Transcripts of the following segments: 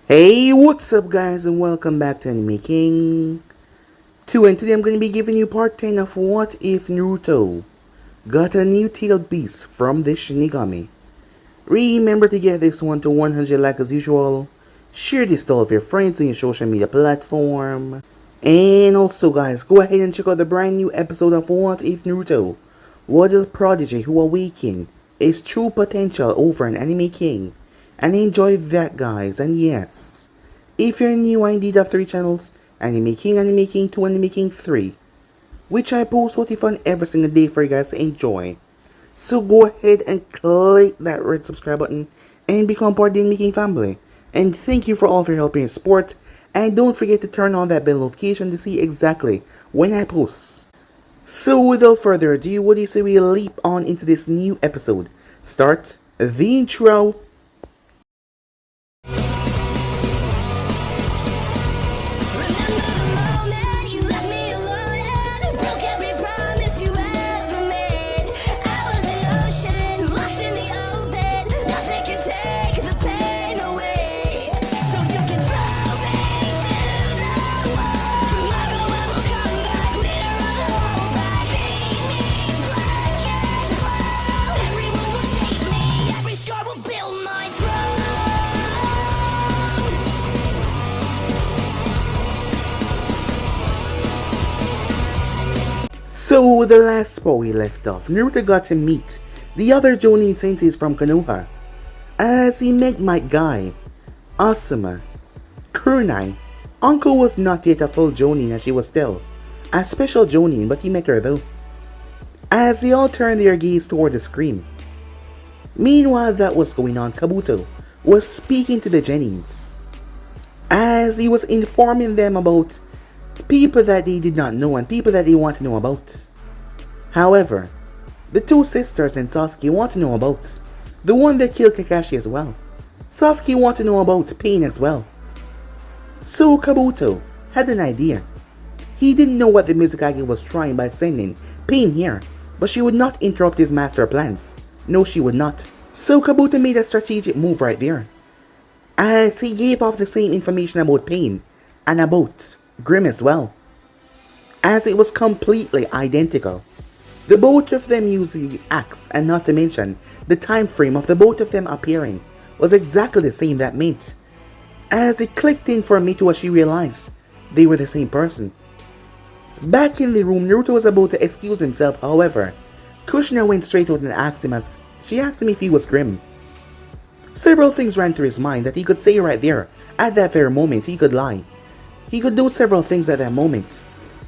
Hey, what's up guys and welcome back to Anime King 2, and today I'm going to be giving you part 10 of What If Naruto got a new tailed beast from the Shinigami. Remember to get this one to 100 like as usual, share this to all of your friends on your social media platform, and also guys, go ahead and check out the brand new episode of What If Naruto was a prodigy who awakened his true potential over an Anime King. And enjoy that guys, and yes, if you're new I indeed have 3 channels, Anime King 2, Anime King 3, which I post what if on every single day for you guys to enjoy. So go ahead and click that red subscribe button and become part of the Anime King family. And thank you for all of your help and support, and don't forget to turn on that bell notification to see exactly when I post. So without further ado, what do you say we leap on into this new episode? Start the intro. So the last spot we left off, Naruto got to meet the other Jonin senseis from Konoha, as he met my guy, Asuma, Kunai. Uncle was not yet a full Jonin as she was still a special Jonin, but he met her though, as they all turned their gaze toward the screen. Meanwhile that was going on, Kabuto was speaking to the Genins, as he was informing them about people that they did not know and people that they want to know about. However, the 2 sisters and Sasuke want to know about the one that killed Kakashi as well. Sasuke want to know about Pain as well. So Kabuto had an idea. He didn't know what the Mizukage was trying by sending Pain here, but she would not interrupt his master plans. No, she would not. So Kabuto made a strategic move right there, as he gave off the same information about Pain and about Grim as well, as it was completely identical. The both of them using the axe, and not to mention the time frame of the both of them appearing was exactly the same. That meant, as it clicked in for Mito as she realized they were the same person. Back in the room, Naruto was about to excuse himself, however, Kushina went straight out and asked him as she asked him if he was Grim. Several things ran through his mind that he could say right there at that very moment. He could lie. He could do several things at that moment.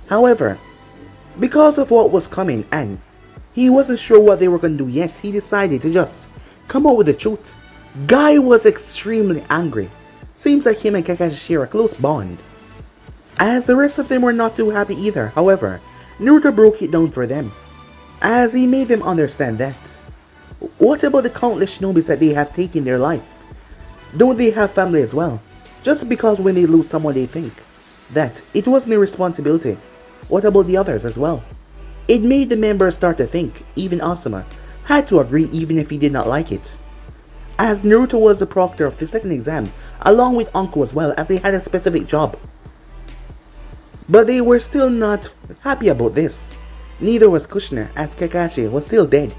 However, because of what was coming and he wasn't sure what they were going to do yet, he decided to just come out with the truth. Guy was extremely angry. Seems like him and Kakashi share a close bond, as the rest of them were not too happy either. However, Naruto broke it down for them, as he made them understand that what about the countless shinobis that they have taken their life? Don't they have family as well? Just because when they lose someone they think that it wasn't their responsibility. What about the others as well? It made the members start to think. Even Asuma had to agree even if he did not like it, as Naruto was the proctor of the second exam along with Anko as well, as they had a specific job. But they were still not happy about this. Neither was Kushina, as Kakashi was still dead.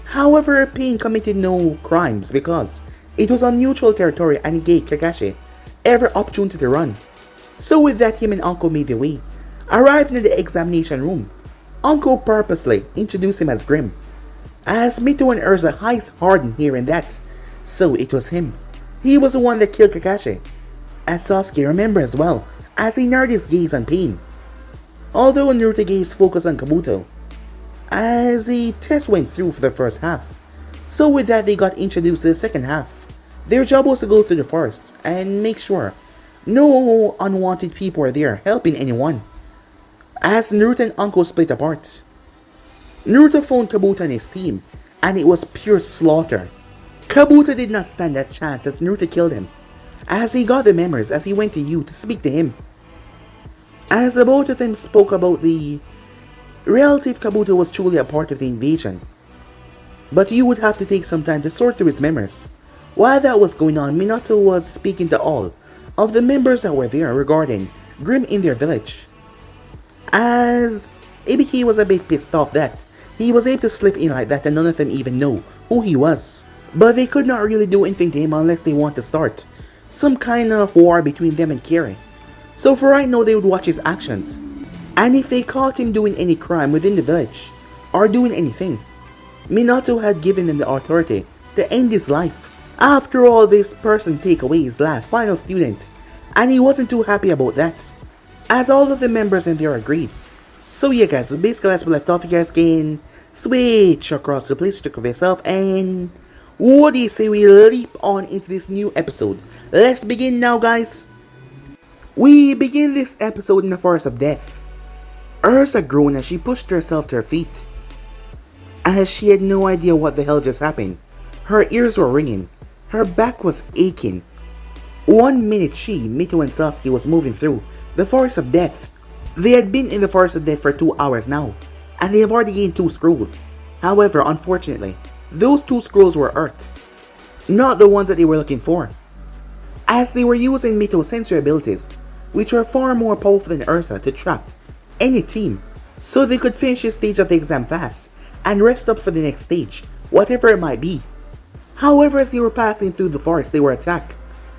However, Pain committed no crimes because it was on neutral territory and he gave Kakashi every opportunity to run. So with that, him and Uncle made their way. Arriving in the examination room, Uncle purposely introduced him as Grim, as Mito and Erza eyes hardened hearing that. So it was him. He was the one that killed Kakashi, as Sasuke remembered as well, as he narrowed his gaze on Pain. Although Naruto's gaze focused on Kabuto, as the test went through for the first half. So with that, they got introduced to the second half. Their job was to go through the forest and make sure no unwanted people were there helping anyone, as Naruto and Anko split apart. Naruto found Kabuto and his team, and it was pure slaughter. Kabuto did not stand that chance as Naruto killed him, as he got the memories as he went to you to speak to him. As the both of them spoke about the reality if Kabuto was truly a part of the invasion, but you would have to take some time to sort through his memories. While that was going on, Minato was speaking to all of the members that were there regarding Grim in their village. As Ibiki was a bit pissed off that he was able to slip in like that and none of them even know who he was. But they could not really do anything to him unless they want to start some kind of war between them and Kiri. So for right now they would watch his actions. And if they caught him doing any crime within the village, or doing anything, Minato had given them the authority to end his life. After all, this person take away his last final student, and he wasn't too happy about that, as all of the members in there agreed. So yeah guys, so basically as we left off, you guys can switch across the place, check of yourself, and what do you say we leap on into this new episode? Let's begin now guys. We begin this episode in the Forest of Death. Erza groaned as she pushed herself to her feet, as she had no idea what the hell just happened. Her ears were ringing, her back was aching. 1 minute she, Mito and Sasuke was moving through the Forest of Death. They had been in the Forest of Death for 2 hours now, and they have already gained 2 scrolls. However, unfortunately, those 2 scrolls were Earth, not the ones that they were looking for, as they were using Mito's sensory abilities, which were far more powerful than Erza, to trap any team, so they could finish this stage of the exam fast and rest up for the next stage, whatever it might be. However, as they were passing through the forest, they were attacked,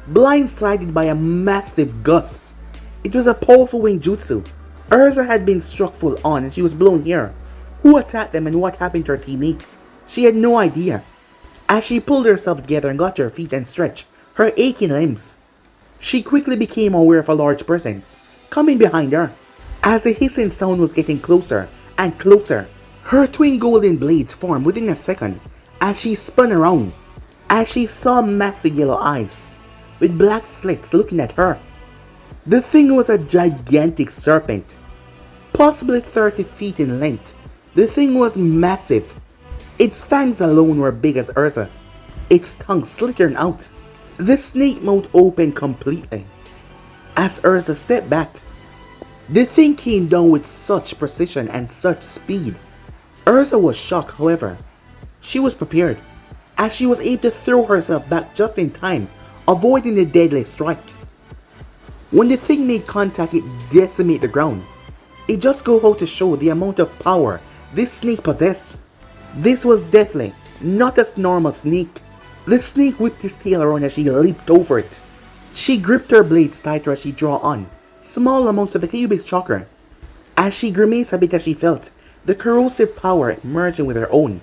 blindsided by a massive gust. It was a powerful winged jutsu. Erza had been struck full on and she was blown here. Who attacked them and what happened to her teammates? She had no idea. As she pulled herself together and got to her feet and stretched her aching limbs, she quickly became aware of a large presence coming behind her. As the hissing sound was getting closer and closer, her twin golden blades formed within a second as she spun around, as she saw massive yellow eyes with black slits looking at her. The thing was a gigantic serpent, possibly 30 feet in length. The thing was massive. Its fangs alone were big as Erza, its tongue slithering out. The snake mouth opened completely. As Erza stepped back, the thing came down with such precision and such speed. Erza was shocked, however. She was prepared, as she was able to throw herself back just in time, avoiding the deadly strike. When the thing made contact, it decimated the ground. It just goes out to show the amount of power this snake possessed. This was definitely not a normal snake. The snake whipped his tail around as she leaped over it. She gripped her blades tighter as she drew on small amounts of the Kyuubi Chakra, as she grimaced a bit as she felt the corrosive power merging with her own.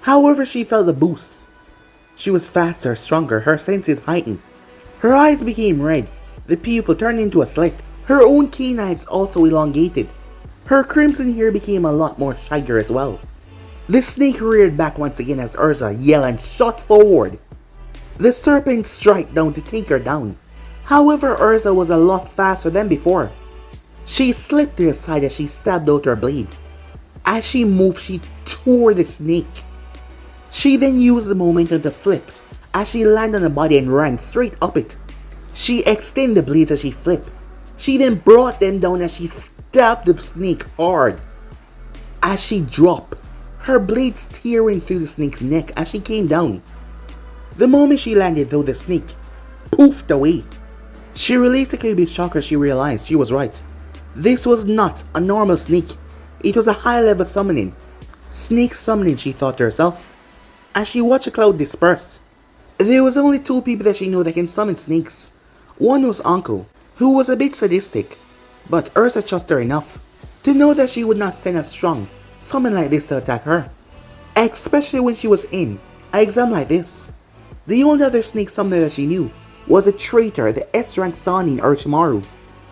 However, she felt the boost. She was faster, stronger, her senses heightened. Her eyes became red, the pupil turned into a slit. Her own canines also elongated. Her crimson hair became a lot more shaggier as well. The snake reared back once again as Erza yelled and shot forward. The serpent struck down to take her down. However, Erza was a lot faster than before. She slipped to the side as she stabbed out her blade. As she moved, she tore the snake. She then used the momentum to flip as she landed on the body and ran straight up it. She extended the blades as she flipped. She then brought them down as she stabbed the snake hard. As she dropped, her blades tearing through the snake's neck as she came down. The moment she landed though, the snake poofed away. She released the Kyuubi Chakra. She realized she was right. This was not a normal snake. It was a high-level summoning. Snake summoning, she thought to herself, as she watched a cloud disperse. There was only 2 people that she knew that can summon snakes. One was Anko, who was a bit sadistic, but Erza trusted her enough to know that she would not send a strong summon like this to attack her, especially when she was in an exam like this. The only other snake summoner that she knew was a traitor, the S-rank Sanin Orochimaru.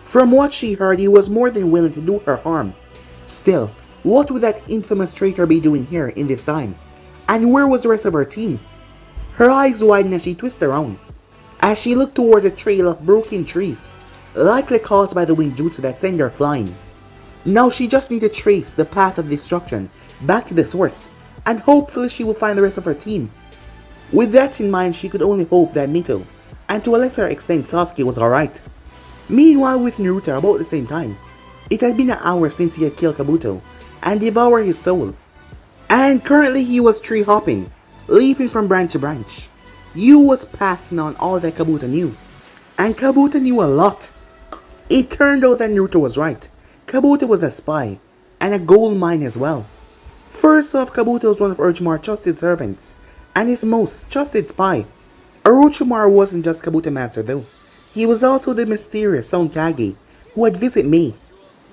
From what she heard, he was more than willing to do her harm. Still, what would that infamous traitor be doing here in this time? And where was the rest of her team? Her eyes widened as she twisted around, as she looked towards a trail of broken trees, likely caused by the winged jutsu that sent her flying. Now she just needed to trace the path of destruction back to the source, and hopefully she will find the rest of her team. With that in mind, she could only hope that Mito, and to a lesser extent Sasuke, was alright. Meanwhile, with Naruto, about the same time, it had been an hour since he had killed Kabuto and devoured his soul. And currently he was tree hopping, leaping from branch to branch. Yu was passing on all that Kabuto knew. And Kabuto knew a lot. It turned out that Naruto was right. Kabuto was a spy, and a gold mine as well. First off, Kabuto was one of Orochimaru's trusted servants, and his most trusted spy. Orochimaru wasn't just Kabuto Master though. He was also the mysterious Sound Kage who had visited May,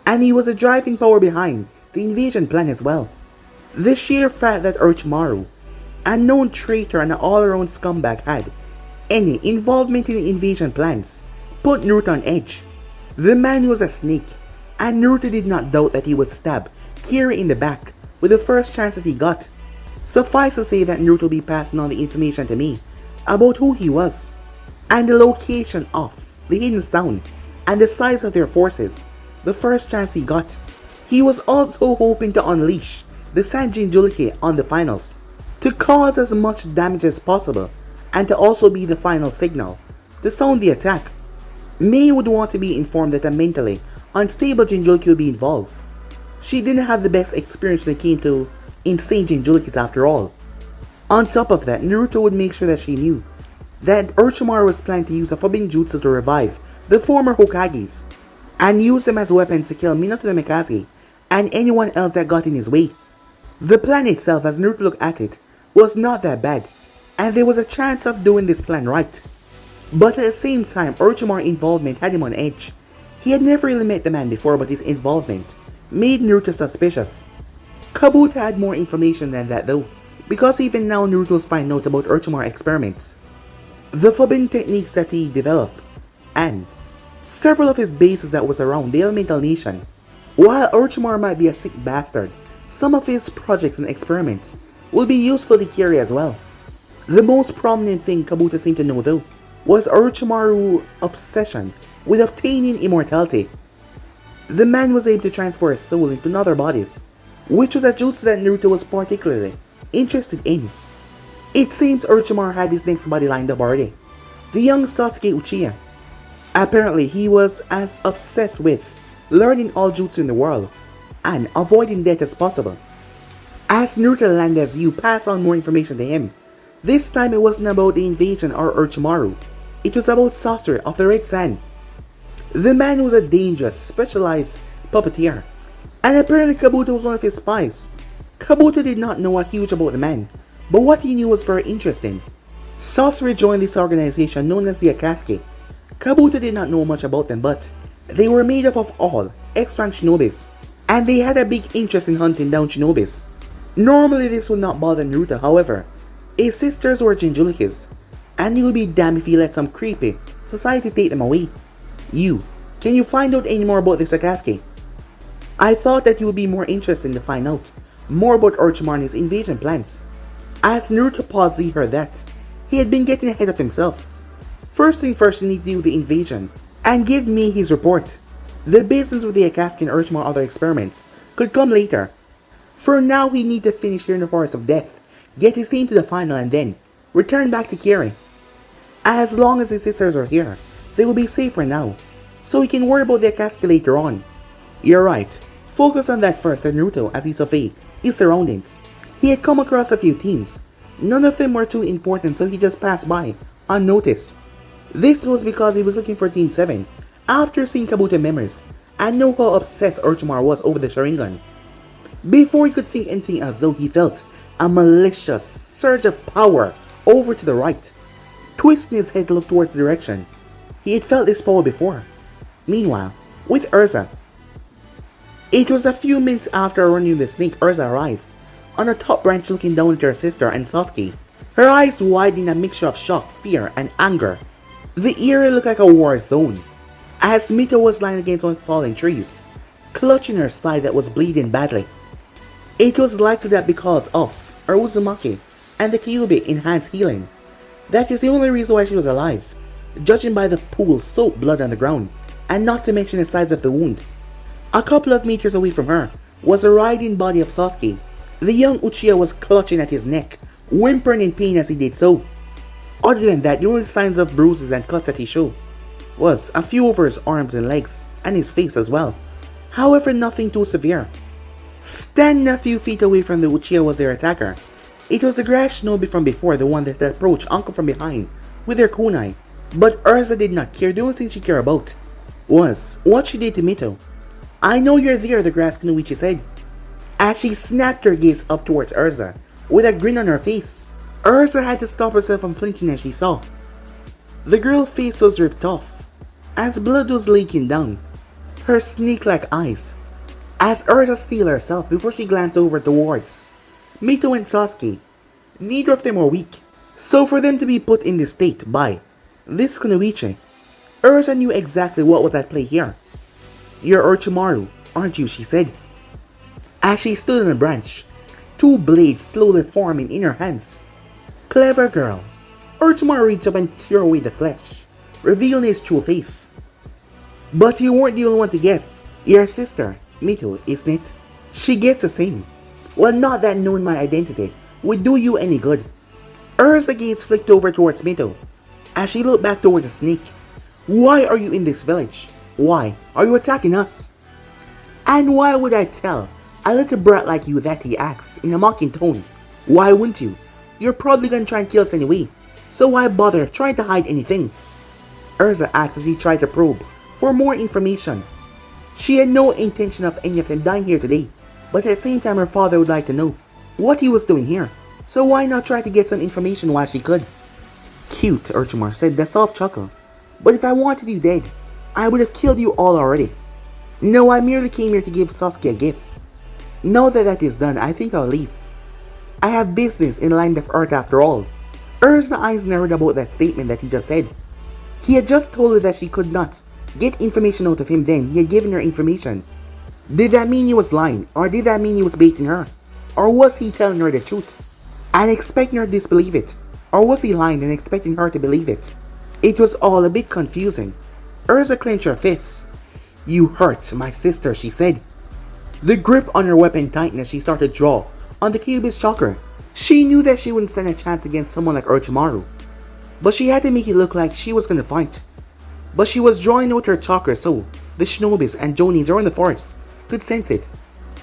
and he was the driving power behind the invasion plan as well. The sheer fact that Orochimaru, a known traitor and an all-around scumbag, had any involvement in the invasion plans put Naruto on edge. The man was a snake, and Naruto did not doubt that he would stab Kira in the back with the first chance that he got. Suffice to say that Naruto will be passing on the information to me about who he was, and the location of the hidden sound, and the size of their forces the first chance he got. He was also hoping to unleash the Sanjin on the finals, to cause as much damage as possible, and to also be the final signal to sound the attack. May would want to be informed that a mentally unstable Jinchuriki would be involved. She didn't have the best experience when it came to insane Jinchurikis after all. On top of that, Naruto would make sure that she knew that Orochimaru was planning to use a forbidden jutsu to revive the former Hokages, and use them as weapons to kill Minato the Mikaze and anyone else that got in his way. The plan itself, as Naruto looked at it, was not that bad, and there was a chance of doing this plan right. But at the same time, Orochimaru's involvement had him on edge. He had never really met the man before, but his involvement made Naruto suspicious. Kabuto had more information than that though, because even now Naruto was finding out about Orochimaru's experiments, the forbidden techniques that he developed, and several of his bases that was around the elemental nation. While Orochimaru might be a sick bastard, some of his projects and experiments will be useful to Kira as well. The most prominent thing Kabuto seemed to know though was Orochimaru's obsession with obtaining immortality. The man was able to transfer his soul into other bodies, which was a jutsu that Naruto was particularly interested in. It seems Orochimaru had his next body lined up already, the young Sasuke Uchiha. Apparently he was as obsessed with learning all jutsu in the world and avoiding death as possible. As Naruto landed as you pass on more information to him, this time it wasn't about the invasion or Orochimaru, it was about Sasori of the Red Sand. The man was a dangerous, specialized puppeteer, and apparently Kabuto was one of his spies. Kabuto did not know a huge about the man, but what he knew was very interesting. Sasori joined this organization known as the Akatsuki. Kabuto did not know much about them, but they were made up of all X-rank shinobis, and they had a big interest in hunting down shinobis. Normally this would not bother Naruto, however, his sisters were Jinchurikis, and he would be damned if he let some creepy society take them away. Can you find out any more about this Akatsuki? I thought that you would be more interested to find out more about Orochimaru and his invasion plans. As Naruto paused, he heard that he had been getting ahead of himself. First thing first, he need to do the invasion and give me his report. The business with the Akatsuki and Orochimaru other experiments could come later. For now, he need to finish here in the Forest of Death, get his team to the final, and then return back to Kiri. As long as his sisters are here, they will be safe for now, so he can worry about the Akatsuki later on. You're right, focus on that first, said Naruto as he surveyed his surroundings. He had come across a few teams. None of them were too important, so he just passed by unnoticed. This was because he was looking for Team 7 after seeing Kabuto memories and know how obsessed Orochimaru was over the Sharingan. Before he could think anything else though, he felt a malicious surge of power over to the right. Twisting his head to look towards the direction he had felt this power before. Meanwhile, with Erza, it was a few minutes after running the snake Erza arrived on a top branch looking down at her sister and Sasuke, her eyes wide in a mixture of shock, fear, and anger. The area looked like a war zone, as Mito was lying against one of the fallen trees, clutching her side that was bleeding badly. It was likely that because of her Uzumaki and the Kyuubi enhanced healing, that is the only reason why she was alive, judging by the pool soaked blood on the ground, and not to mention the size of the wound. A couple of meters away from her was the writhing body of Sasuke. The young Uchiha was clutching at his neck, whimpering in pain as he did so. Other than that, the only signs of bruises and cuts that he showed was a few over his arms and legs, and his face as well. However, nothing too severe. Standing a few feet away from the Uchiha was their attacker. It was the grass shinobi from before, the one that had approached Uncle from behind with their kunai. But Erza did not care. The only thing she cared about was what she did to Mito. I know you're there, the grass Kunoichi said, as she snapped her gaze up towards Erza with a grin on her face. Erza had to stop herself from flinching as she saw. The girl's face was ripped off, as blood was leaking down her snake-like eyes, as Erza steeled herself before she glanced over towards Mito and Sasuke. Neither of them were weak, so for them to be put in this state by this Kunoichi, Erza knew exactly what was at play here. You're Orochimaru, aren't you? She said, as she stood on a branch, two blades slowly forming in her hands. Clever girl. Orochimaru reached up and tore away the flesh, revealing his true face. But you weren't the only one to guess. Your sister, Mito, isn't it? She gets the same. Well, not that knowing my identity would do you any good. Erza's gaze flicked over towards Mito, as she looked back towards the snake. Why are you in this village? Why are you attacking us? And why would I tell a little brat like you that, he asks in a mocking tone. Why wouldn't you? You're probably gonna try and kill us anyway, so why bother trying to hide anything? Erza asked as he tried to probe for more information. She had no intention of any of them dying here today, but at the same time her father would like to know what he was doing here, so why not try to get some information while she could? Cute, Orochimaru said, the soft chuckle. But if I wanted you dead, I would have killed you all already. No, I merely came here to give Sasuke a gift. Now that that is done, I think I'll leave. I have business in the land of Earth after all. Erza's eyes narrowed about that statement that he just said. He had just told her that she could not get information out of him, then he had given her information. Did that mean he was lying, or did that mean he was baiting her? Or was he telling her the truth and expecting her to disbelieve it? Or was he lying and expecting her to believe it? It was all a bit confusing. Erza clenched her fists. You hurt my sister, she said. The grip on her weapon tightened as she started to draw on the Kyuubi Chakra. She knew that she wouldn't stand a chance against someone like Orochimaru, but she had to make it look like she was gonna fight. But she was drawing out her chakra so the shinobis and jonins around the forest could sense it.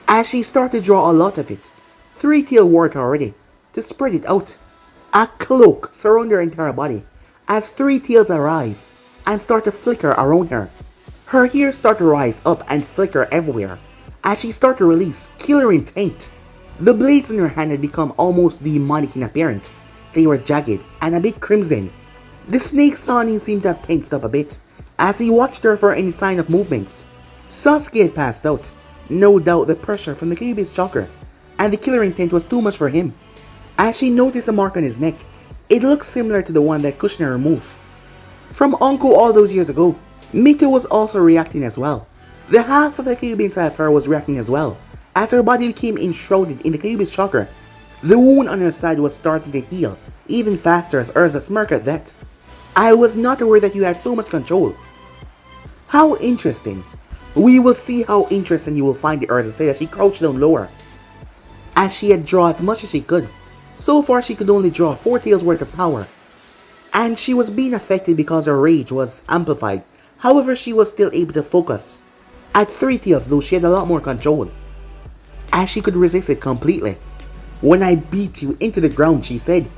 As she started to draw a lot of it, three-tailed water already, to spread it out. A cloak surrounded her entire body as three tails arrive and start to flicker around her. Her hair started to rise up and flicker everywhere as she started to release killer intent. The blades in her hand had become almost demonic in appearance. They were jagged and a bit crimson. The snake's Sonic seemed to have tensed up a bit as he watched her for any sign of movements. Sasuke had passed out. No doubt the pressure from the Kyuubi Chakra and the killer intent was too much for him. As she noticed a mark on his neck, it looked similar to the one that Kushina removed from Onko all those years ago. Mito was also reacting as well. The half of the Kyuubi inside of her was reacting as well, as her body became enshrouded in the Kyuubi Chakra. The wound on her side was starting to heal even faster as Erza smirked at that. I was not aware that you had so much control. How interesting. We will see how interesting you will find it, Erza said as she crouched down lower. As she had drawn as much as she could. So far she could only draw 4 tails worth of power. And she was being affected because her rage was amplified. However, she was still able to focus. At 3 tails though, she had a lot more control, as she could resist it completely. When I beat you into the ground, she said.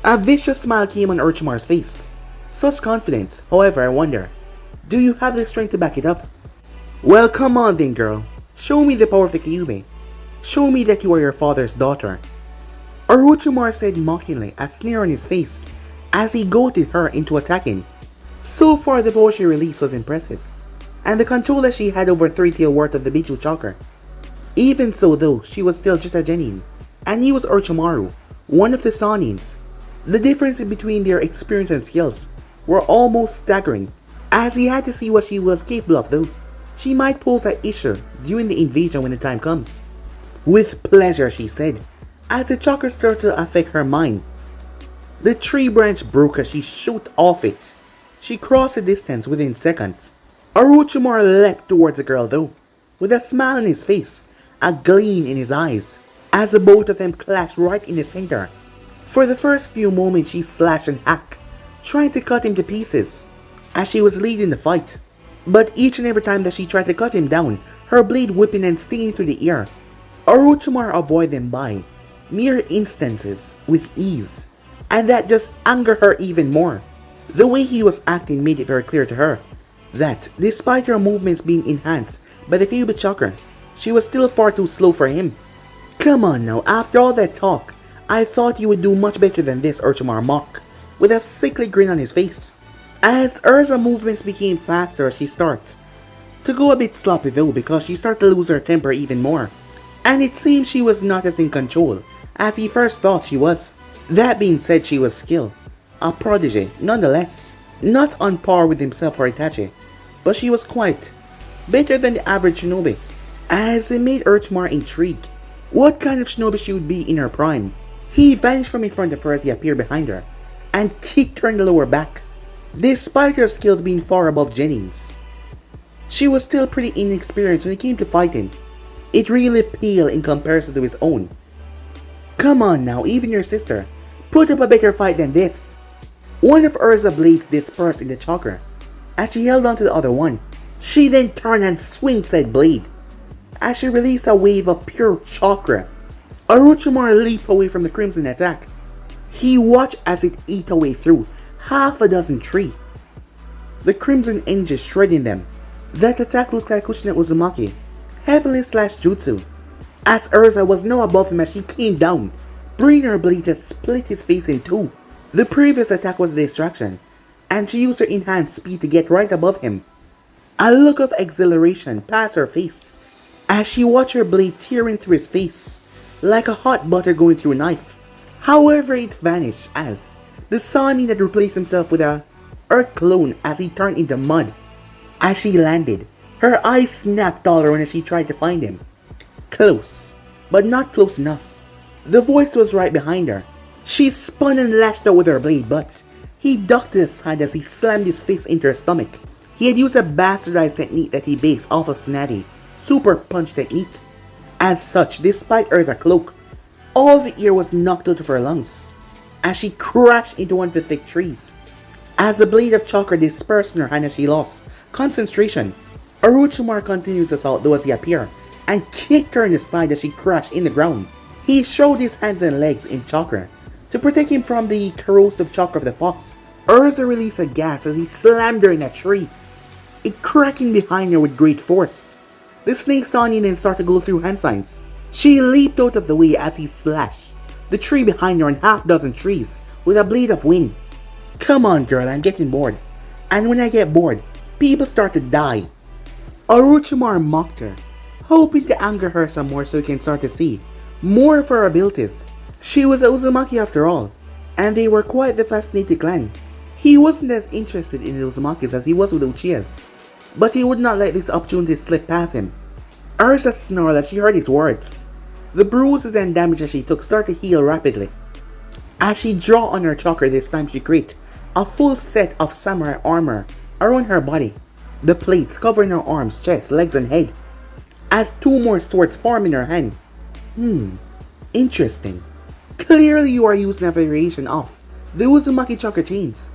A vicious smile came on Orochimaru's face. Such confidence, however, I wonder, do you have the strength to back it up? Well, come on then, girl. Show me the power of the Kyuubi. Show me that you are your father's daughter. Orochimaru said mockingly, a sneer on his face, as he goaded her into attacking. So far, the power she released was impressive, and the control that she had over 3 tail worth of the Bichu Chakra. Even so though, she was still just a genin, and he was Orochimaru, one of the Sanins. The difference between their experience and skills were almost staggering, as he had to see what she was capable of though. She might pose an issue during the invasion when the time comes. With pleasure, she said, as the chakra started to affect her mind. The tree branch broke as she shot off it. She crossed the distance within seconds. Orochimaru leapt towards the girl though, with a smile on his face, a gleam in his eyes, as the both of them clashed right in the center. For the first few moments she slashed and hacked, trying to cut him to pieces, as she was leading the fight. But each and every time that she tried to cut him down, her blade whipping and stinging through the air, Orochimaru avoided them by mere instances with ease, and that just angered her even more. The way he was acting made it very clear to her that, despite her movements being enhanced by the Kyuubi Chakra, she was still far too slow for him. Come on now, after all that talk, I thought you would do much better than this, Orochimaru mocked, with a sickly grin on his face. As Erza movements became faster, she started to go a bit sloppy though, because she started to lose her temper even more. And it seemed she was not as in control as he first thought she was. That being said, she was skilled, a prodigy nonetheless, not on par with himself or Itachi, but she was quite better than the average shinobi, as it made Orochimaru intrigued what kind of shinobi she would be in her prime. He vanished from in front of her as he appeared behind her, and kicked her in the lower back. Despite her skills being far above Genin's, she was still pretty inexperienced when it came to fighting. It really paled in comparison to his own. Come on now, even your sister, put up a better fight than this. One of Erza's blades dispersed in the chakra, as she held on to the other one. She then turned and swung said blade, as she released a wave of pure chakra. Orochimaru leaped away from the crimson attack. He watched as it ate away through half a dozen trees, the crimson edges shredding them. That attack looked like Kushina Uzumaki, heavily slashed jutsu, as Erza was now above him as she came down, bringing her blade to split his face in two. The previous attack was a distraction, and she used her enhanced speed to get right above him. A look of exhilaration passed her face, as she watched her blade tearing through his face, like a hot butter going through a knife. However, it vanished as the Sannin had replaced himself with a earth clone as he turned into mud. As she landed, her eyes snapped all around as she tried to find him. Close, but not close enough. The voice was right behind her. She spun and lashed out with her blade, but he ducked to the side as he slammed his fist into her stomach. He had used a bastardized technique that he based off of Snatty, super punch technique. As such, despite Erza's cloak, all the air was knocked out of her lungs, as she crashed into one of the thick trees. As the blade of chakra dispersed in her hand as she lost concentration, Orochimaru continued his assault though as he appeared, and kicked her in the side as she crashed in the ground. He showed his hands and legs in chakra to protect him from the corrosive chakra of the fox. Erza released a gasp as he slammed her in a tree, it cracking behind her with great force. The snake Sannin then started to go through hand signs. She leaped out of the way as he slashed the tree behind her in half dozen trees with a blade of wind. Come on girl, I'm getting bored. And when I get bored, people start to die. Orochimaru mocked her, hoping to anger her some more so he can start to see more of her abilities. She was a Uzumaki after all, and they were quite the fascinating clan. He wasn't as interested in the Uzumakis as he was with Uchihas, but he would not let this opportunity slip past him. Erza snarled as she heard his words. The bruises and damage that she took started to heal rapidly. As she drew on her chakra, this time she created a full set of samurai armor around her body, the plates covering her arms, chest, legs, and head, as two more swords formed in her hand. Interesting. Clearly you are using a variation of the Uzumaki chakra chains.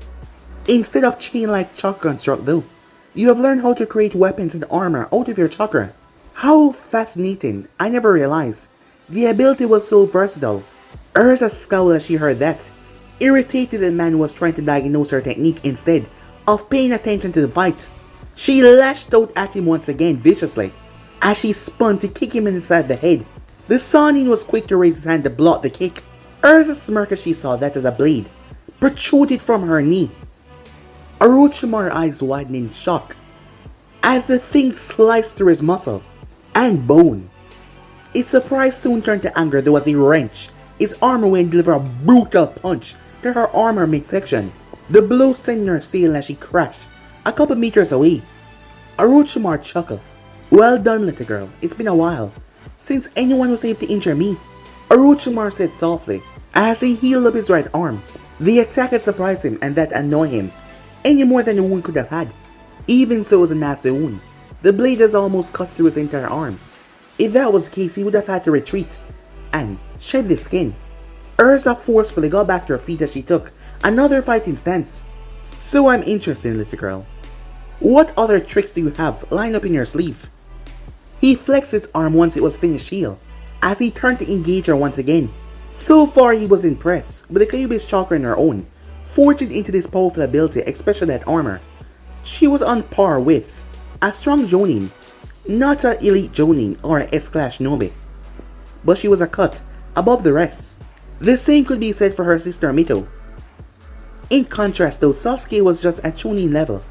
Instead of chain-like chakra construct though, you have learned how to create weapons and armor out of your chakra. How fascinating, I never realized the ability was so versatile. Erza scowled as she heard that, irritated the man was trying to diagnose her technique instead of paying attention to the fight. She lashed out at him once again viciously, as she spun to kick him inside the head. The Sannin was quick to raise his hand to block the kick. Erza smirked as she saw that as a blade protruded from her knee. Orochimaru's eyes widened in shock as the thing sliced through his muscle and bone. His surprise soon turned to anger though as he wrenched his arm away and delivered a brutal punch to her armor midsection. The blow sent her sailing as she crashed a couple meters away. Orochimaru chuckled. Well done, little girl. It's been a while since anyone was able to injure me, Orochimaru said softly as he healed up his right arm. The attack had surprised him and that annoyed him any more than the wound could have had. Even so, it was a nasty wound. The blade has almost cut through his entire arm. If that was the case, he would have had to retreat and shed the skin. Erza forcefully got back to her feet as she took another fighting stance. So I'm interested, little girl. What other tricks do you have lined up in your sleeve? He flexed his arm once it was finished heal, as he turned to engage her once again. So far he was impressed with the Kyuubi's chakra in her own forged into this powerful ability, especially that armor. She was on par with a strong Jonin, not an elite Jonin or an S-class Shinobi, but she was a cut above the rest. The same could be said for her sister Mito. In contrast though, Sasuke was just at Chunin level,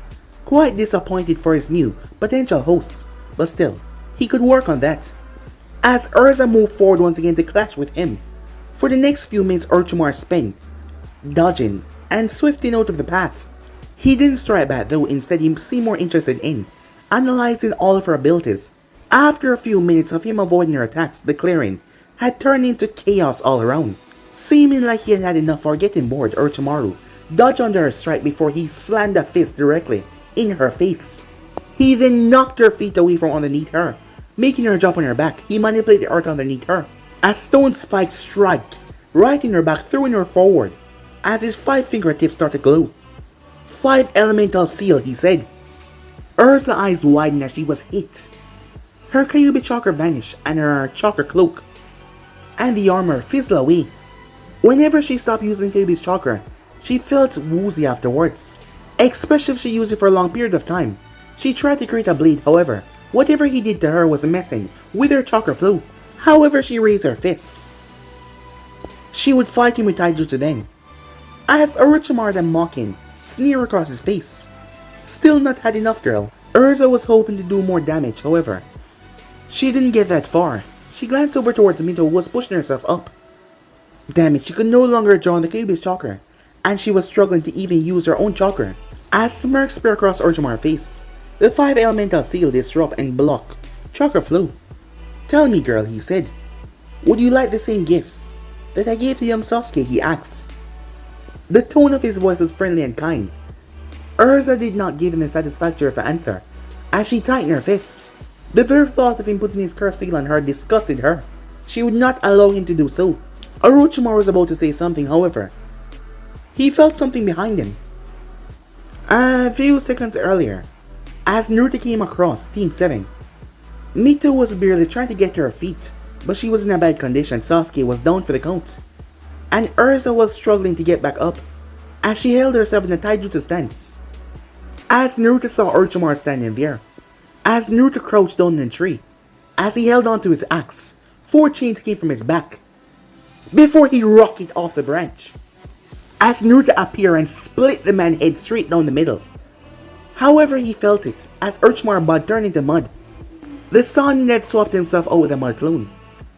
quite disappointed for his new potential hosts, but still, he could work on that. As Erza moved forward once again to clash with him, for the next few minutes Orochimaru spent dodging and swifting out of the path. He didn't strike back though, instead he seemed more interested in analyzing all of her abilities. After a few minutes of him avoiding her attacks, the clearing had turned into chaos all around. Seeming like he had had enough or getting bored, Orochimaru dodged under her strike before he slammed a fist directly in her face. He then knocked her feet away from underneath her, making her drop on her back. He manipulated the earth underneath her. A stone spike struck right in her back, throwing her forward as his 5 fingertips started to glow. 5 elemental seal, he said. Erza's eyes widened as she was hit. Her Kyuubi Chakra vanished and her chakra cloak and the armor fizzled away. Whenever she stopped using Kyuubi's chakra, she felt woozy afterwards, especially if she used it for a long period of time. She tried to create a blade, however, whatever he did to her was messing with her chakra flow. However, she raised her fists. She would fight him with taijutsu then. As Orochimaru then mocking, sneer across his face. Still not had enough, girl. Erza was hoping to do more damage, however. She didn't get that far. She glanced over towards Mito, who was pushing herself up. Damn it, she could no longer draw on the Kyuubi's chakra, and she was struggling to even use her own chakra. As smirk spread across Orochimaru's face, the 5 elemental seal disrupt and block chakra flow. Tell me, girl, he said. Would you like the same gift that I gave to young Sasuke, he asked. The tone of his voice was friendly and kind. Erza did not give him a satisfactory answer, as she tightened her fists. The very thought of him putting his curse seal on her disgusted her. She would not allow him to do so. Orochimaru was about to say something, however. He felt something behind him. A few seconds earlier, as Naruto came across Team 7, Mito was barely trying to get to her feet, but she was in a bad condition. Sasuke was down for the count, and Erza was struggling to get back up, as she held herself in a taijutsu stance. As Naruto saw Orochimaru standing there, as Naruto crouched down in a tree, as he held onto his axe, 4 chains came from his back, before he rocketed off the branch. As Naruto appeared and split the man's head straight down the middle. However, he felt it, as Orochimaru's body turned into mud. The Sanin had swapped himself out with a mud clone.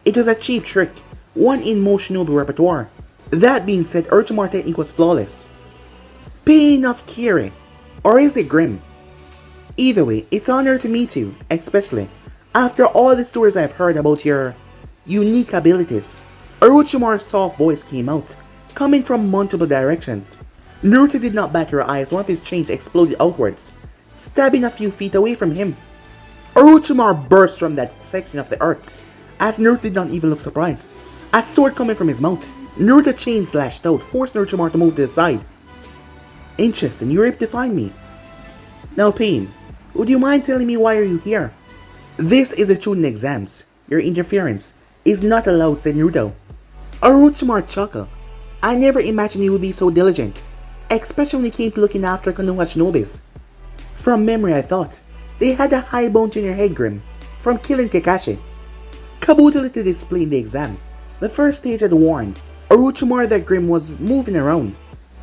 It was a cheap trick, one in most Shinobi repertoire. That being said, Orochimaru's technique was flawless. Pain of Kiri, or is it Grim? Either way, it's an honor to meet you, especially after all the stories I've heard about your unique abilities. Orochimaru's soft voice came out, coming from multiple directions. Naruto did not bat her eyes. One of his chains exploded outwards, stabbing a few feet away from him. Orochimaru burst from that section of the earth, as Naruto did not even look surprised. A sword coming from his mouth, Naruto's chain slashed out, forcing Orochimaru to move to the side. Interesting, you were able to find me. Now Pain, would you mind telling me why are you here? This is a student exams. Your interference is not allowed, said Naruto. Orochimaru chuckled. I never imagined you would be so diligent, especially when it came to looking after Konoha Shinobis. From memory I thought they had a high bone in your head, Grim, from killing Kakashi. Kabuto let it display in the exam. The first stage had warned Orochimaru that Grim was moving around.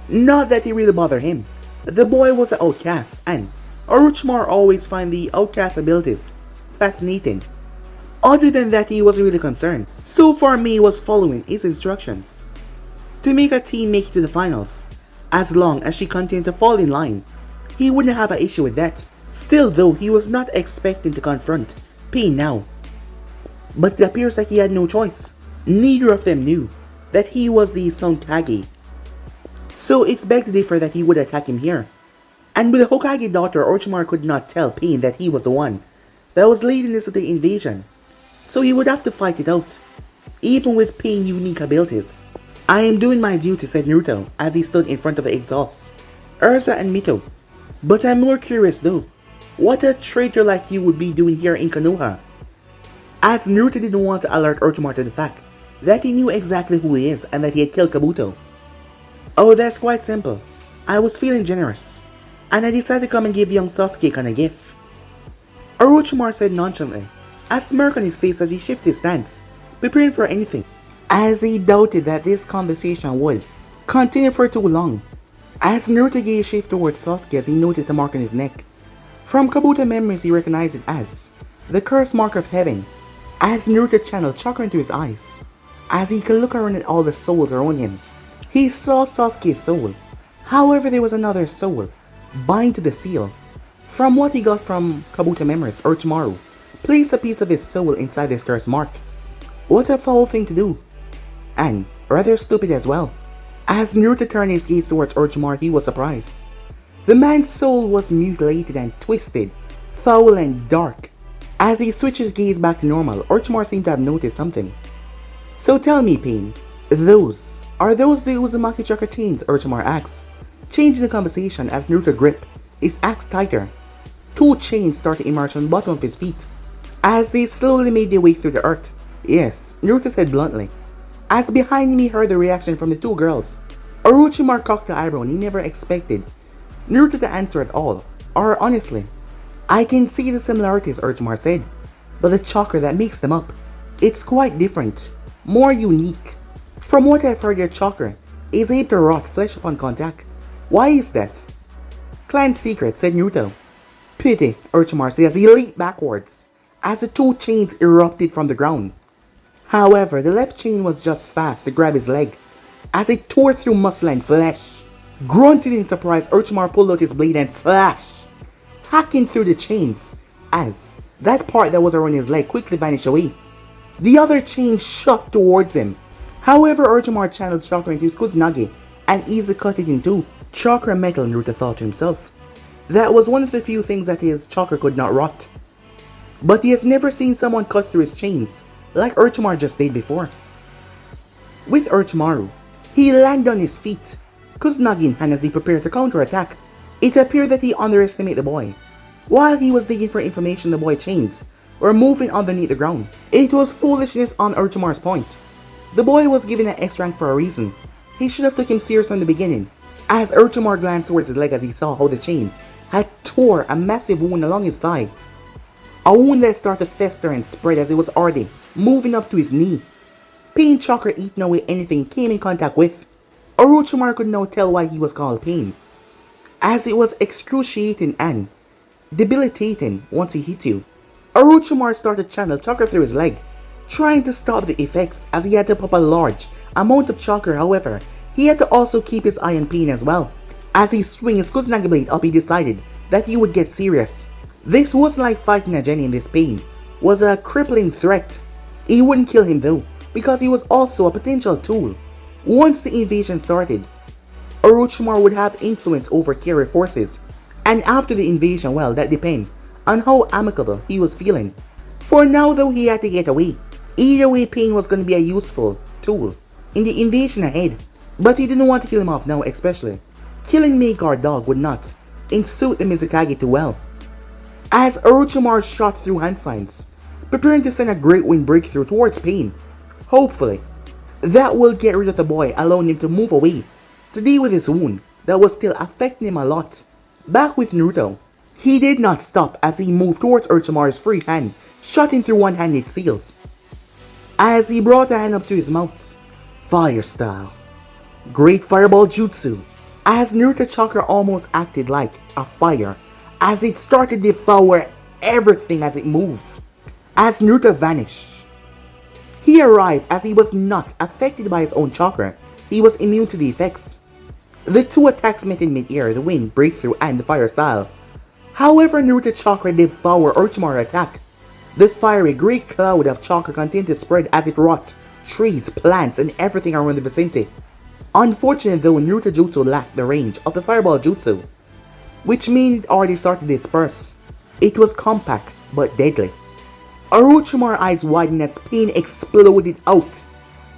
Not that it really bothered him. The boy was an outcast, and Orochimaru always find the outcast abilities fascinating. Other than that, he wasn't really concerned. So far, he was following his instructions to make a team make it to the finals. As long as she continued to fall in line, he wouldn't have an issue with that. Still though, he was not expecting to confront Pain now. But it appears like he had no choice. Neither of them knew that he was the Son Kage. So it's begged to differ that he would attack him here. And with the Hokage daughter, Orochimaru could not tell Pain that he was the one that was leading this the invasion. So he would have to fight it out, even with Pain's unique abilities. I am doing my duty, said Naruto as he stood in front of the exhausts, Erza and Mito. But I'm more curious though, what a traitor like you would be doing here in Konoha. As Naruto didn't want to alert Orochimaru to the fact that he knew exactly who he is and that he had killed Kabuto. Oh, that's quite simple. I was feeling generous, and I decided to come and give young Sasuke a gift. Orochimaru said nonchalantly, a smirk on his face as he shifted his stance, preparing for anything, as he doubted that this conversation would continue for too long. As Naruto gazed shift towards Sasuke as he noticed a mark on his neck. From Kabuto memories he recognized it as the cursed mark of heaven. As Naruto channeled chakra into his eyes, as he could look around at all the souls around him, he saw Sasuke's soul. However, there was another soul bind to the seal. From what he got from Kabuto memories, Orochimaru placed a piece of his soul inside this cursed mark. What a foul thing to do, and rather stupid as well. As Naruto turned his gaze towards Orochimaru, he was surprised. The man's soul was mutilated and twisted, foul and dark. As he switched his gaze back to normal, Orochimaru seemed to have noticed something. So tell me, Pain, are those the Uzumaki Chakra chains? Orochimaru asked, changing the conversation as Naruto gripped his axe tighter. Two chains started to emerge on the bottom of his feet, as they slowly made their way through the earth. Yes, Naruto said bluntly, as behind him he heard the reaction from the two girls. Orochimaru cocked the eyebrow and he never expected Naruto to answer at all, or honestly. I can see the similarities, Orochimaru said, but the chakra that makes them up, it's quite different, more unique. From what I've heard, your chakra is able to rot flesh upon contact. Why is that? Clan secret, said Naruto. Pity, Orochimaru said as he leaped backwards, as the two chains erupted from the ground. However, the left chain was just fast to grab his leg, as it tore through muscle and flesh. Grunting in surprise, Orochimaru pulled out his blade and slashed, hacking through the chains, as that part that was around his leg quickly vanished away. The other chain shot towards him. However, Orochimaru channeled chakra into his Kusanagi and easily cut it in two. Chakra metal, Naruto thought to himself. That was one of the few things that his chakra could not rot. But he has never seen someone cut through his chains like Orochimaru just did before. With Orochimaru, he landed on his feet, Kusanagi in hand as he prepared to counterattack. It appeared that he underestimated the boy. While he was digging for information, the boy's chains were moving underneath the ground. It was foolishness on Orochimaru's point. The boy was given an X rank for a reason. He should have took him serious from the beginning. As Orochimaru glanced towards his leg as he saw how the chain had tore a massive wound along his thigh. A wound that started to fester and spread as it was already moving up to his knee. Pain chakra eating away anything it came in contact with. Orochimaru could now tell why he was called Pain, as it was excruciating and debilitating once he hit you. Orochimaru started to channel chakra through his leg, trying to stop the effects as he had to pop a large amount of chakra. However, he had to also keep his eye on Pain as well. As he swung his Kusanagi blade up, he decided that he would get serious. This wasn't like fighting a genin. This Pain was a crippling threat. He wouldn't kill him though, because he was also a potential tool. Once the invasion started, Orochimaru would have influence over Kira forces, and after the invasion, well, that depends on how amicable he was feeling. For now though, he had to get away. Either way, Pain was going to be a useful tool in the invasion ahead, but he didn't want to kill him off now, especially killing Maegard Dog would not suit the Mizukage too well. As Orochimaru shot through hand signs, preparing to send a great wind breakthrough towards Pain. Hopefully, that will get rid of the boy, allowing him to move away to deal with his wound that was still affecting him a lot. Back with Naruto, he did not stop as he moved towards Orochimaru's free hand, shutting through one-handed seals. As he brought a hand up to his mouth, fire style, great fireball jutsu, as Naruto chakra almost acted like a fire as it started to devour everything as it moved. As Naruto vanished, he arrived as he was not affected by his own chakra. He was immune to the effects. The two attacks met in mid-air, the wind, breakthrough, and the fire style. However, Naruto chakra devoured Orochimaru's attack. The fiery great cloud of chakra continued to spread as it wrought trees, plants, and everything around the vicinity. Unfortunately though, Naruto jutsu lacked the range of the fireball jutsu, which meant it already started to disperse. It was compact but deadly. Orochimaru's eyes widened as Pain exploded out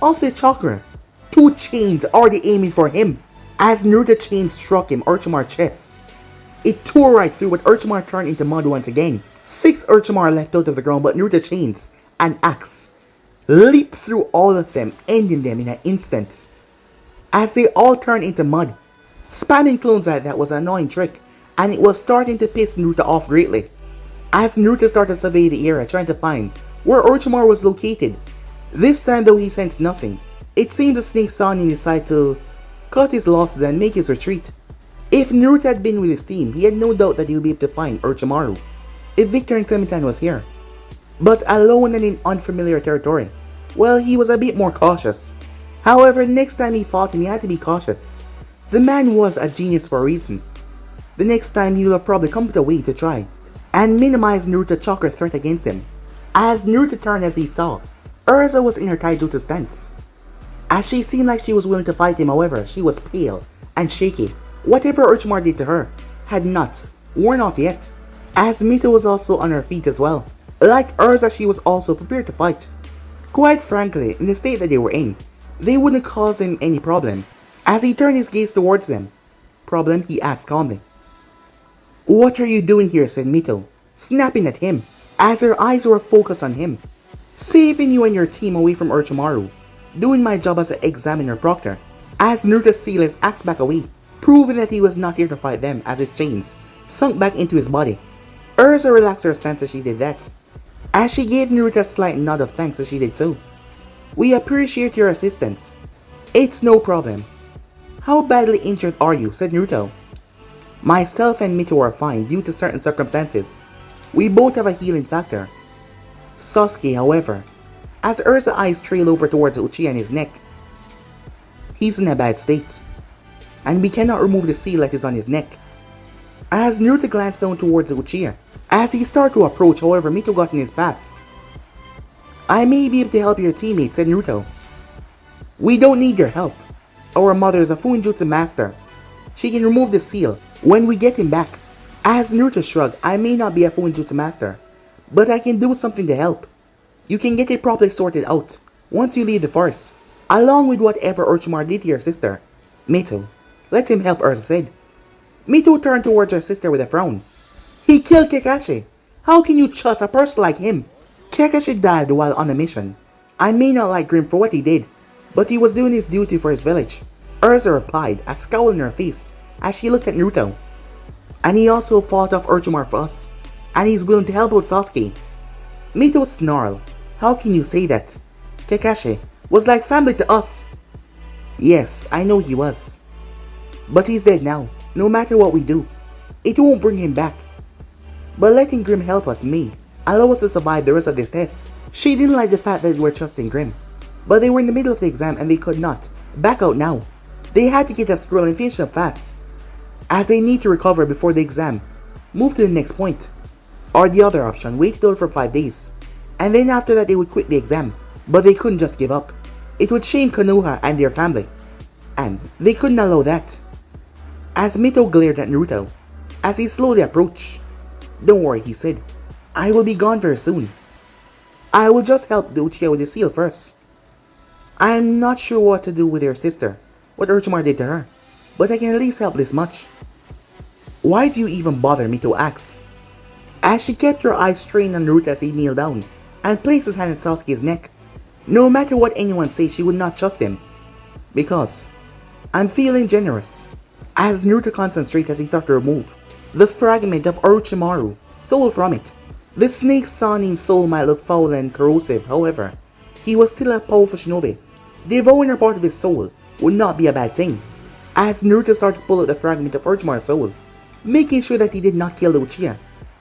of the chakra. Two chains already aiming for him. As Naruto chain struck him, Orochimaru's chest, it tore right through, but Orochimaru turned into mud once again. 6 Orochimaru leapt out of the ground, but Naruto chains and axe leaped through all of them, ending them in an instant. As they all turned into mud, Spamming clones like that was an annoying trick, and it was starting to piss Naruto off greatly. As Naruto started to survey the area trying to find where Orochimaru was located. This time though he sensed nothing. It seemed the snake Sannin decided to cut his losses and make his retreat. If Naruto had been with his team, he had no doubt that he would be able to find Orochimaru if Victor and Clementine was here. But alone and in unfamiliar territory, well, he was a bit more cautious. However, next time he fought him, he had to be cautious. The man was a genius for a reason. The next time he would have probably come up with a way to try and minimize Naruto's chakra threat against him. As Naruto turned as he saw, Erza was in her Taijutsu stance. As she seemed like she was willing to fight him, however, she was pale and shaky. Whatever Orochimaru did to her had not worn off yet. As Mito was also on her feet as well. Like Erza, she was also prepared to fight. Quite frankly, in the state that they were in, they wouldn't cause him any problem. As he turned his gaze towards them, "Problem?" he asked calmly. "What are you doing here?" said Mito, snapping at him, as her eyes were focused on him. "Saving you and your team away from Orochimaru. Doing my job as an examiner proctor." As Naruto sealed his axe back away, proving that he was not here to fight them as his chains sunk back into his body. Erza relaxed her stance as she did that, as she gave Naruto a slight nod of thanks as she did so. "We appreciate your assistance." "It's no problem." "How badly injured are you?" said Naruto. "Myself and Mito are fine due to certain circumstances. We both have a healing factor." Sasuke, however, as Erza's eyes trail over towards Uchiha and his neck, "He's in a bad state, and we cannot remove the seal that is on his neck." As Naruto glanced down towards Uchiha, as he started to approach, however, Mito got in his path. "I may be able to help your teammate," said Naruto. "We don't need your help. Our mother is a Fuinjutsu master. She can remove the seal when we get him back." As Naruto shrugged, "I may not be a Fuinjutsu master, but I can do something to help. You can get it properly sorted out once you leave the forest, along with whatever Orochimaru did to your sister." "Mito, let him help," Erza said. Mito turned towards her sister with a frown. "He killed Kakashi. How can you trust a person like him?" "Kakashi died while on a mission. I may not like Grim for what he did, but he was doing his duty for his village," Erza replied, a scowl in her face as she looked at Naruto. "And he also fought off Orochimaru for us, and he's willing to help out Sasuke." Mito snarled. "How can you say that? Kakashi was like family to us." "Yes, I know he was. But he's dead now. No matter what we do, it won't bring him back. But letting Grim help us may allow us to survive the rest of this test." She didn't like the fact that they were trusting Grim, but they were in the middle of the exam and they could not back out now. They had to get that scroll and finish them fast, as they need to recover before the exam, move to the next point. Or the other option, wait till for 5 days, and then after that they would quit the exam. But they couldn't just give up. It would shame Konoha and their family, and they couldn't allow that. As Mito glared at Naruto, as he slowly approached. "Don't worry," he said. "I will be gone very soon. I will just help the Uchiha with the seal first. I'm not sure what to do with your sister, what Orochimaru did to her, but I can at least help this much." "Why do you even bother?" Mito asked, as she kept her eyes strained on Naruto as he kneeled down and placed his hand at Sasuke's neck. No matter what anyone says, she would not trust him. "Because I'm feeling generous." As Naruto concentrated as he started to remove the fragment of Orochimaru's soul from it. The snake Sannin's soul might look foul and corrosive, however, he was still a powerful shinobi. Devouring a part of his soul would not be a bad thing. As Naruto started to pull out the fragment of Orochimaru's soul, making sure that he did not kill the Uchiha,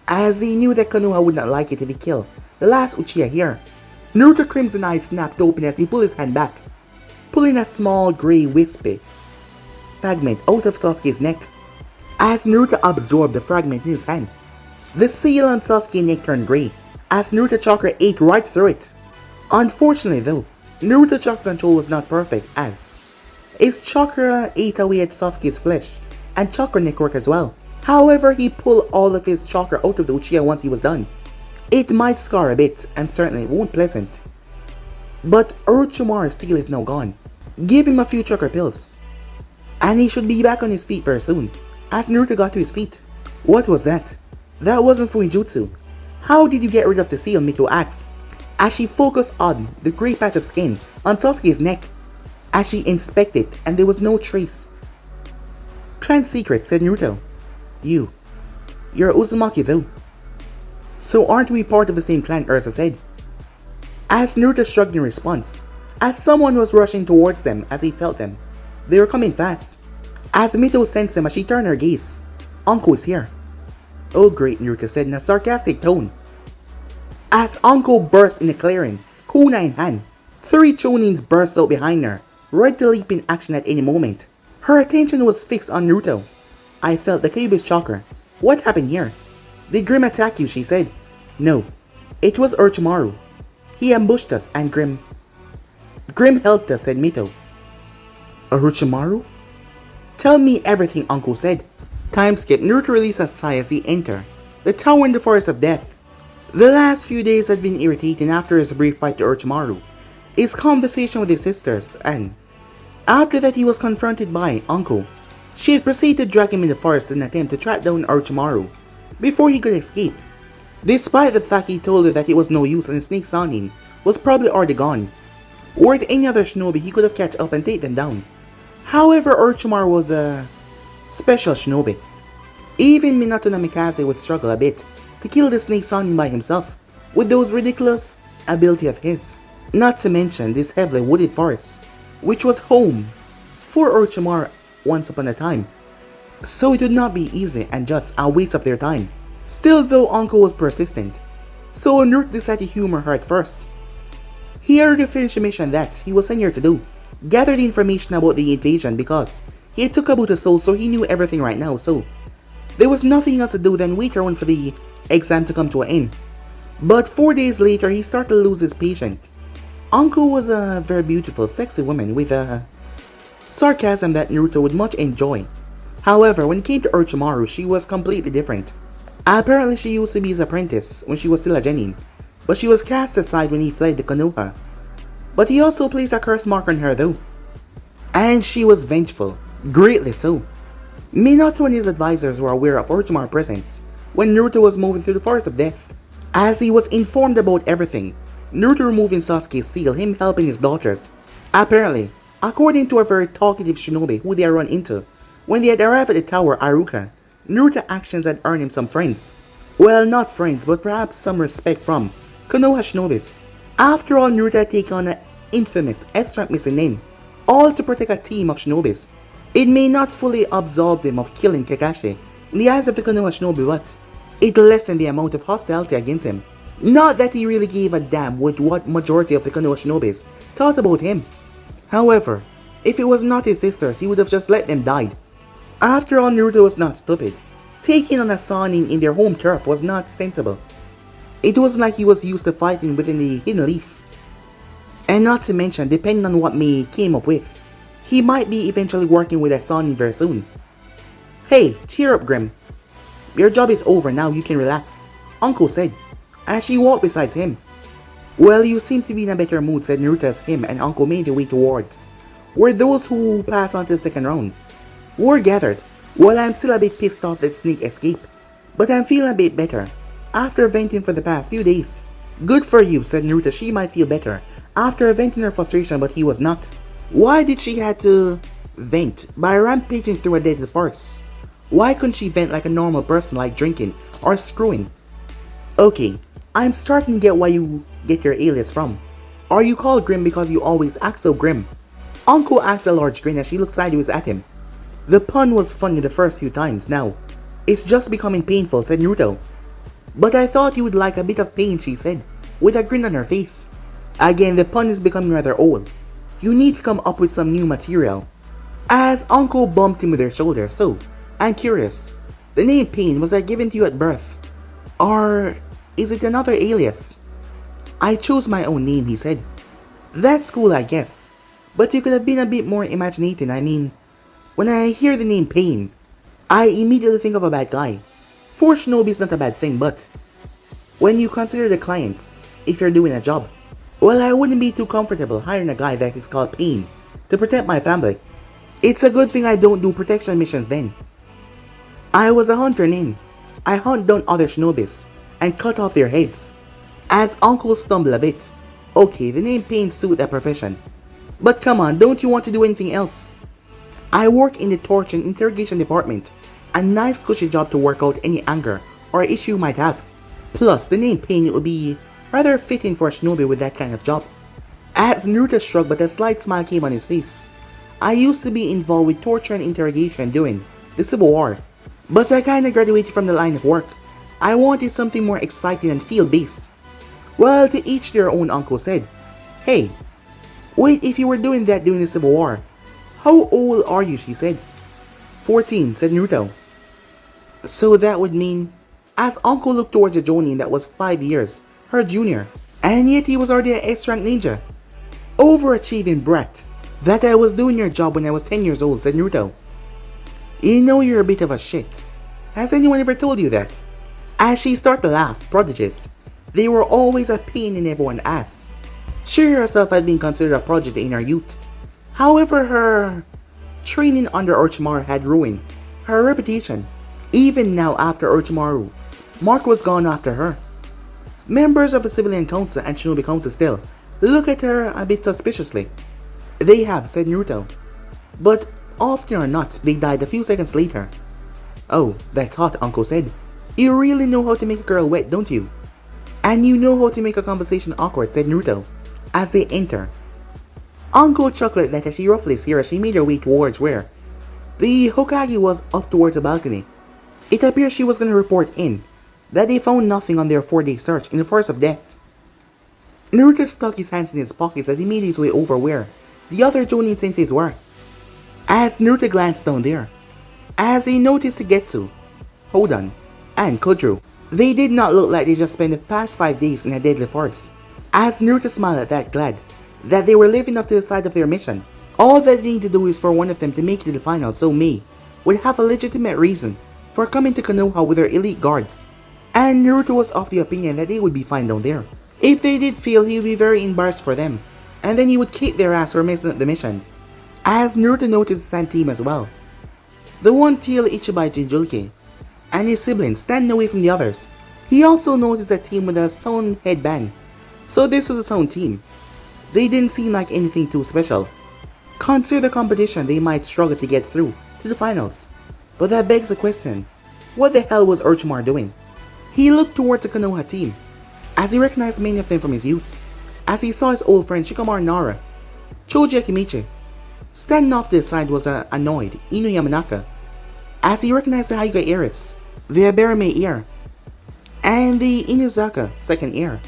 as he knew that Konoha would not like it if he killed the last Uchiha here. Naruto's crimson eyes snapped open as he pulled his hand back, pulling a small grey wispy fragment out of Sasuke's neck. As Naruto absorbed the fragment in his hand, the seal on Sasuke's neck turned grey as Naruto chakra ate right through it. Unfortunately though, Naruto chakra control was not perfect, as his chakra ate away at Sasuke's flesh and chakra network as well. However, he pulled all of his chakra out of the Uchiha once he was done. It might scar a bit and certainly won't pleasant. But Orochimaru's seal is now gone. Give him a few chakra pills, and he should be back on his feet very soon. As Naruto got to his feet, "What was that? That wasn't Fuinjutsu. How did you get rid of the seal?" Mito asked, as she focused on the grey patch of skin on Sasuke's neck. As she inspected, and there was no trace Clan secret, said Naruto. You're Uzumaki though. So aren't we part of the same clan, Erza said. As Naruto shrugged in response, as someone was rushing towards them as he felt them. They were coming fast. As Mito sensed them as she turned her gaze, Anko is here. Oh great, Naruto said in a sarcastic tone. As Anko burst in the clearing, kunai in hand, 3 chonins burst out behind her, ready to leap in action at any moment. Her attention was fixed on Naruto. I felt the Kyuubi Chakra. What happened here? Did Grim attack you, she said. No, it was Orochimaru. He ambushed us and Grim helped us, said Mito. Orochimaru? Tell me everything, Uncle said. Time skip, Naruto released a sigh as he entered the tower in the Forest of Death. The last few days had been irritating after his brief fight to Orochimaru, his conversation with his sisters, and after that he was confronted by Uncle. She had proceeded to drag him in the forest in an attempt to track down Orochimaru before he could escape. Despite the fact he told her that it was no use and the snake Sanin was probably already gone. Were it any other shinobi, he could have catch up and take them down. However, Orochimaru was a special shinobi. Even Minato Namikaze would struggle a bit to kill the snake Sanin by himself with those ridiculous ability of his. Not to mention this heavily wooded forest, which was home for Orochimaru once upon a time. So it would not be easy and just a waste of their time. Still though, Uncle was persistent, so Naruto decided to humor her at first. He already finished the mission that he was sent here to do, gathered information about the invasion because he had took about a soul, so he knew everything right now, so there was nothing else to do than wait around for the exam to come to an end. But 4 days later, he started to lose his patience. Anko was a very beautiful, sexy woman with a sarcasm that Naruto would much enjoy. However, when it came to Orochimaru, she was completely different. Apparently, she used to be his apprentice when she was still a genin, but she was cast aside when he fled to Konoha. But he also placed a curse mark on her though. And she was vengeful, greatly so. Minato and his advisors were aware of Orochimaru's presence when Naruto was moving through the Forest of Death. As he was informed about everything, Naruto removing Sasuke's seal, him helping his daughters. Apparently, according to a very talkative shinobi who they had run into, when they had arrived at the tower Aruka, Naruto's actions had earned him some friends. Well, not friends, but perhaps some respect from Konoha shinobis. After all, Naruto had taken on an infamous extract missing name, all to protect a team of shinobis. It may not fully absolve them of killing Kakashi in the eyes of the Konoha shinobi, but it lessened the amount of hostility against him. Not that he really gave a damn with what majority of the Konoha shinobis thought about him. However, if it was not his sisters, he would have just let them die. After all, Naruto was not stupid. Taking on a Sanin in their home turf was not sensible. It was like he was used to fighting within the Hidden Leaf. And not to mention, depending on what Mei came up with, he might be eventually working with a Sanin very soon. Hey, cheer up, Grim. Your job is over now, you can relax, Uncle said, as she walked beside him. Well, you seem to be in a better mood, said Naruto as him and Uncle made their way towards where those who passed on to the second round were gathered. Well, I'm still a bit pissed off that Snake escaped, but I'm feeling a bit better after venting for the past few days. Good for you, said Naruto. She might feel better after venting her frustration, but he was not. Why did she have to vent by rampaging through a deadly forest? Why couldn't she vent like a normal person, like drinking or screwing? Okay, I'm starting to get why you get your alias from. Are you called Grim because you always act so grim? Uncle asked a large grin as she looked sideways at him. The pun was funny the first few times, now it's just becoming painful, said Naruto. But I thought you would like a bit of pain, she said, with a grin on her face. Again, the pun is becoming rather old. You need to come up with some new material. As Uncle bumped him with her shoulder, so, I'm curious, the name Pain, was that given to you at birth? Or is it another alias? I chose my own name, he said. That's cool, I guess. But you could have been a bit more imaginative. I mean, when I hear the name Pain, I immediately think of a bad guy. For shinobi is not a bad thing, but when you consider the clients, if you're doing a job, well, I wouldn't be too comfortable hiring a guy that is called Pain to protect my family. It's a good thing I don't do protection missions then. I was a hunter named. I hunt down other shinobis and cut off their heads. As Uncle stumbled a bit, okay, the name Pain suit that profession. But come on, don't you want to do anything else? I work in the torture and interrogation department. A nice cushy job to work out any anger or issue you might have. Plus, the name Pain would be rather fitting for a shinobi with that kind of job. As Naruto shrugged, but a slight smile came on his face. I used to be involved with torture and interrogation during the Civil War, but I kinda graduated from the line of work. I wanted something more exciting and field-based. Well, to each their own, Uncle said. Hey, wait, if you were doing that during the Civil War, how old are you, she said. 14, said Naruto. So that would mean, as Uncle looked towards the Jonin that was 5 years, her junior, and yet he was already an S-rank ninja. Overachieving brat. That I was doing your job when I was 10 years old, said Naruto. You know you're a bit of a shit. Has anyone ever told you that? As she started to laugh, prodigies. They were always a pain in everyone's ass. She herself had been considered a prodigy in her youth. However, her training under Orochimaru had ruined her reputation. Even now after Orochimaru, Mark was gone after her. Members of the Civilian Council and Shinobi Council still look at her a bit suspiciously. They have, said Naruto. But often or not, they died a few seconds later. Oh, that's hot, Uncle said. You really know how to make a girl wet, don't you? And you know how to make a conversation awkward, said Naruto, as they enter. Uncle chuckled that as she roughly scared as she made her way towards where the Hokage was up towards the balcony. It appears she was going to report in that they found nothing on their 4-day search in the forest of death. Naruto stuck his hands in his pockets as he made his way over where the other Jonin senseis were. As Naruto glanced down there, as he noticed Suigetsu, Hodan, and Kujiro, they did not look like they just spent the past 5 days in a deadly forest. As Naruto smiled at that, glad that they were living up to the side of their mission. All that they need to do is for one of them to make it to the final, so Mei would have a legitimate reason for coming to Konoha with their elite guards. And Naruto was of the opinion that they would be fine down there. If they did fail, he would be very embarrassed for them, and then he would kick their ass for messing up the mission. As Naruto noticed the Sand team as well. The one tailed Ichibai Jinchuriki and his siblings standing away from the others. He also noticed a team with a Sound headband. So this was a Sound team. They didn't seem like anything too special. Consider the competition, they might struggle to get through to the finals. But that begs the question, what the hell was Orochimaru doing? He looked towards the Konoha team, as he recognized many of them from his youth, as he saw his old friend Shikamaru Nara, Choji Akimichi. Standing off to the side was an annoyed Inu Yamanaka, as he recognized the Hyuga heiress, the Aberame heir, and the Inuzaka second heir.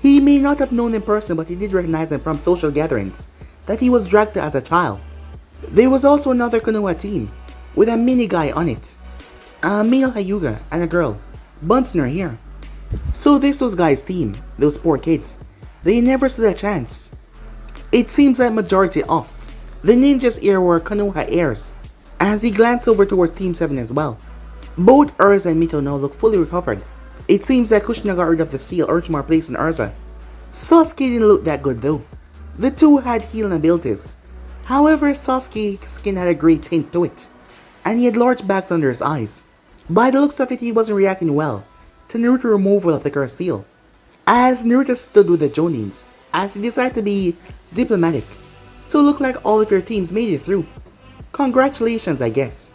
He may not have known in person, but he did recognize him from social gatherings that he was dragged to as a child. There was also another Konoha team, with a mini guy on it, a male Hyuga and a girl, Bunsen here. So this was Guy's team, those poor kids. They never stood a chance. It seems that majority of the ninjas here were Konoha heirs, as he glanced over toward Team 7 as well. Both Erza and Mito now look fully recovered. It seems that Kushina got rid of the seal Orochimaru placed on Erza. Sasuke didn't look that good though. The two had healing abilities. However, Sasuke's skin had a grey tint to it, and he had large bags under his eyes. By the looks of it, he wasn't reacting well to Naruto's removal of the cursed seal. As Naruto stood with the Jonins, as he decided to be diplomatic, so it looked like all of your teams made it through. Congratulations, I guess.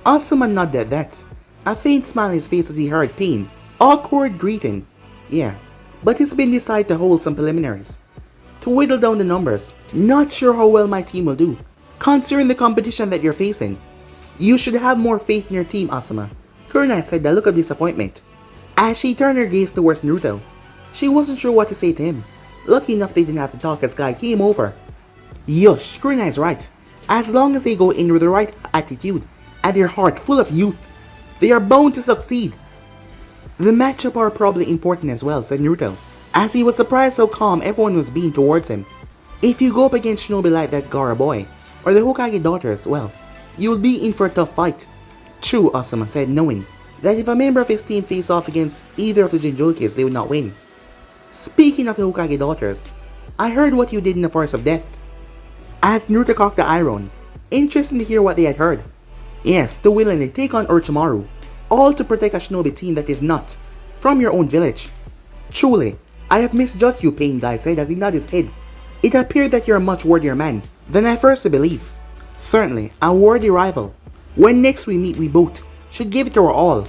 Asuma nodded at that, a faint smile on his face as he heard Pain. Awkward greeting. Yeah, but it's been decided to hold some preliminaries, to whittle down the numbers. Not sure how well my team will do, considering the competition that you're facing. You should have more faith in your team, Asuma, Kurina said, the look of disappointment. As she turned her gaze towards Naruto, she wasn't sure what to say to him. Lucky enough they didn't have to talk as Guy came over. Yush, Kurina is right. As long as they go in with the right attitude and their heart full of youth, they are bound to succeed. The matchup are probably important as well, said Naruto, as he was surprised how calm everyone was being towards him. If you go up against shinobi like that Gaara boy, or the Hokage daughters, well, you'll be in for a tough fight. True, Asuma said, knowing that if a member of his team faced off against either of the Jinchurikis, they would not win. Speaking of the Hokage daughters, I heard what you did in the Forest of Death. As Naruto cocked the iron, interested to hear what they had heard. Yes, to willingly take on Orochimaru, all to protect a shinobi team that is not from your own village. Truly, I have misjudged you, Pain Guy said as he nodded his head. It appeared that you're a much worthier man than I first believed. Certainly, a worthy rival. When next we meet, we both should give it our all.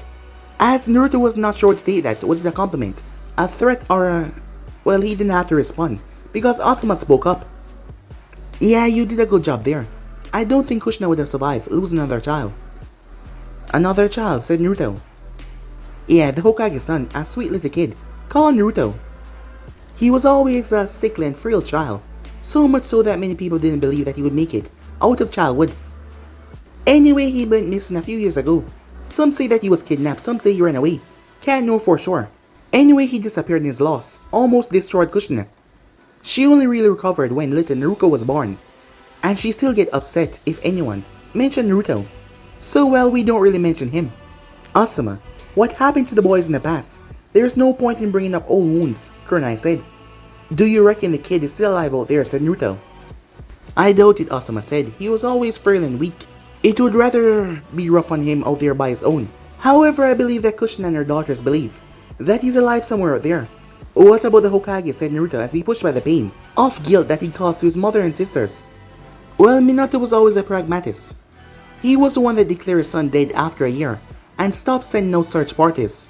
As Naruto was not sure to take that, was it a compliment, a threat, or a... Well, he didn't have to respond, because Asuma spoke up. Yeah, you did a good job there. I don't think Kushina would have survived losing another child. Another child, said Naruto. Yeah, the Hokage's son, a sweet little kid, called Naruto. He was always a sickly and frail child, so much so that many people didn't believe that he would make it out of childhood. Anyway, he went missing a few years ago. Some say that he was kidnapped, some say he ran away. Can't know for sure. Anyway, he disappeared in his loss, almost destroyed Kushina. She only really recovered when little Naruto was born. And she still get upset if anyone mentioned Naruto. So well, we don't really mention him. Asuma, what happened to the boys in the past? There's no point in bringing up old wounds, Kurenai said. Do you reckon the kid is still alive out there, said Naruto. I doubt it, Asuma said. He was always frail and weak. It would rather be rough on him out there by his own. However, I believe that Kushina and her daughters believe that he's alive somewhere out there. What about the Hokage, said Naruto as he pushed by the pain of guilt that he caused to his mother and sisters. Well, Minato was always a pragmatist. He was the one that declared his son dead after a year and stopped sending out search parties.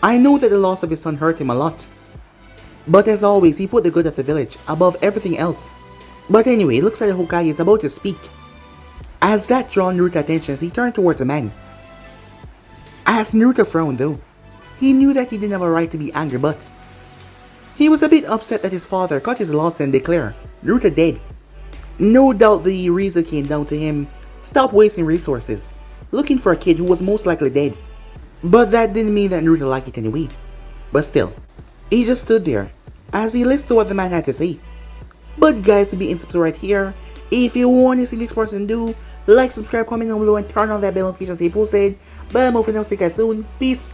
I know that the loss of his son hurt him a lot. But as always, he put the good of the village above everything else. But anyway, it looks like the Hokage is about to speak. As that drew Naruto's attention, he turned towards the man. As Naruto frowned though, he knew that he didn't have a right to be angry, but he was a bit upset that his father cut his loss and declared Naruto dead. No doubt the reason came down to him stop wasting resources, looking for a kid who was most likely dead. But that didn't mean that Naruto liked it anyway. But still, he just stood there as he listened to what the man had to say. But guys, to be insubscribed right here, if you want to see this person do, like, subscribe, comment down below, and turn on that bell notification so you posted. But I'm hoping I'll see you guys soon. Peace.